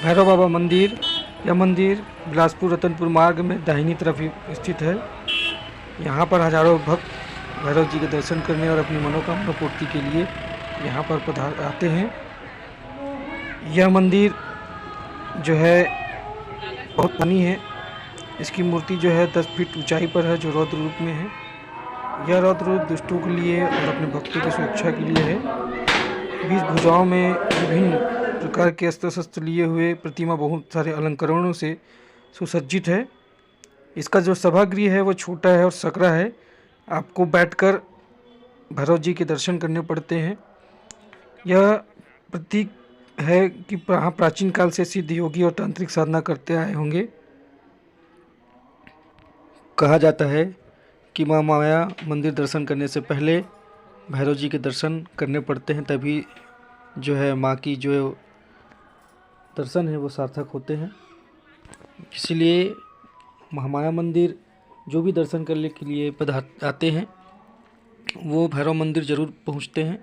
भैरव बाबा मंदिर। यह मंदिर बिलासपुर रतनपुर मार्ग में दाहिनी तरफ स्थित है। यहाँ पर हजारों भक्त भैरव जी के दर्शन करने और अपनी मनोकामना पूर्ति के लिए यहाँ पर पधार आते हैं। यह मंदिर जो है बहुत पुरानी है। इसकी मूर्ति जो है 10 फीट ऊंचाई पर है, जो रौद्र रूप में है। यह रौद्र रूप दुष्टों के लिए और अपने भक्तों की सुरक्षा के लिए है। 20 भुजाओं में विभिन्न प्रकार के अस्त्र शस्त्र लिए हुए प्रतिमा बहुत सारे अलंकरणों से सुसज्जित है। इसका जो सभागृह है वो छोटा है और सकरा है। आपको बैठकर भैरव जी के दर्शन करने पड़ते हैं। यह प्रतीक है कि प्राचीन काल से सिद्ध योगी और तांत्रिक साधना करते आए होंगे। कहा जाता है कि माँ माया मंदिर दर्शन करने से पहले भैरव जी के दर्शन करने पड़ते हैं, तभी जो है माँ की जो दर्शन है वो सार्थक होते हैं। इसलिए महामाया मंदिर जो भी दर्शन करने के लिए आते हैं वो भैरव मंदिर ज़रूर पहुँचते हैं,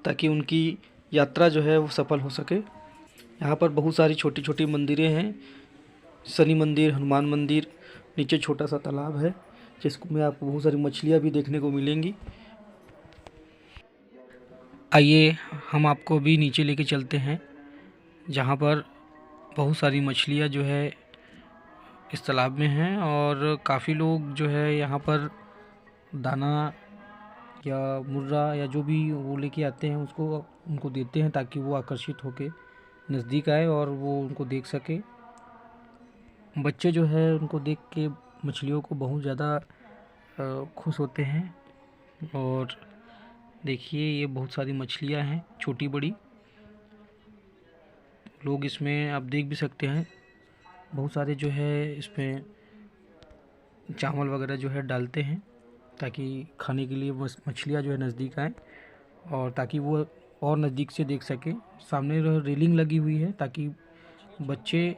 ताकि उनकी यात्रा जो है वो सफल हो सके। यहाँ पर बहुत सारी छोटी छोटी मंदिरें हैं। शनि मंदिर, हनुमान मंदिर, नीचे छोटा सा तालाब है जिसमें आपको बहुत सारी मछलियाँ भी देखने को मिलेंगी। आइए हम आपको अभी नीचे लेके चलते हैं, जहाँ पर बहुत सारी मछलियाँ जो है इस तालाब में हैं और काफ़ी लोग जो है यहाँ पर दाना या मुर्रा या जो भी वो लेके आते हैं उसको उनको देते हैं, ताकि वो आकर्षित होके नज़दीक आए और वो उनको देख सके। बच्चे जो है उनको देख के मछलियों को बहुत ज़्यादा खुश होते हैं। और देखिए ये बहुत सारी मछलियाँ हैं, छोटी बड़ी। लोग इसमें आप देख भी सकते हैं बहुत सारे जो है इसमें चावल वगैरह जो है डालते हैं, ताकि खाने के लिए मछलियाँ जो है नज़दीक आएँ और ताकि वो और नज़दीक से देख सके। सामने रेलिंग लगी हुई है ताकि बच्चे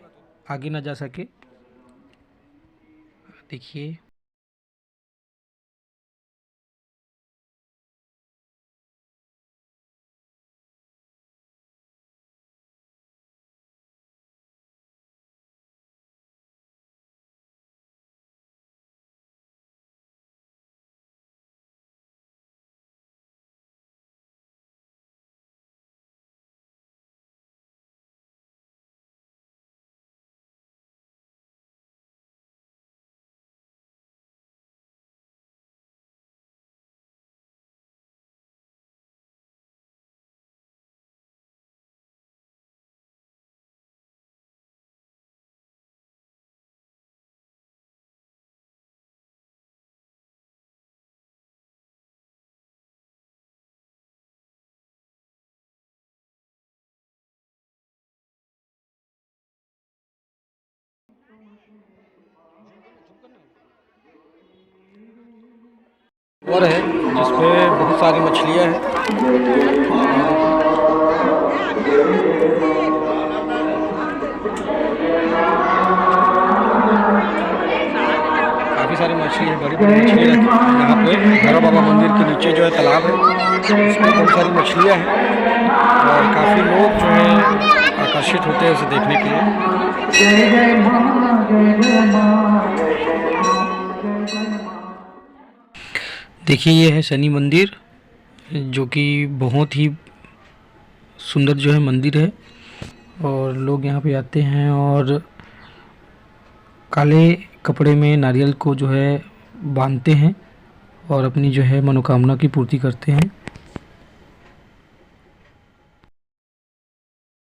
आगे ना जा सके। देखिए और है जिसमें बहुत सारी मछलियाँ हैं। काफ़ी सारी मछली है, बड़ी बड़ी मछली रहती है। यहाँ पे भैरव बाबा मंदिर के नीचे जो है तालाब है, उसमें बहुत सारी मछलियाँ हैं और काफ़ी लोग जो है आकर्षित होते हैं उसे देखने के लिए। देखिए ये है शनि मंदिर, जो कि बहुत ही सुंदर जो है मंदिर है और लोग यहाँ पे आते हैं और काले कपड़े में नारियल को जो है बांधते हैं और अपनी जो है मनोकामना की पूर्ति करते हैं।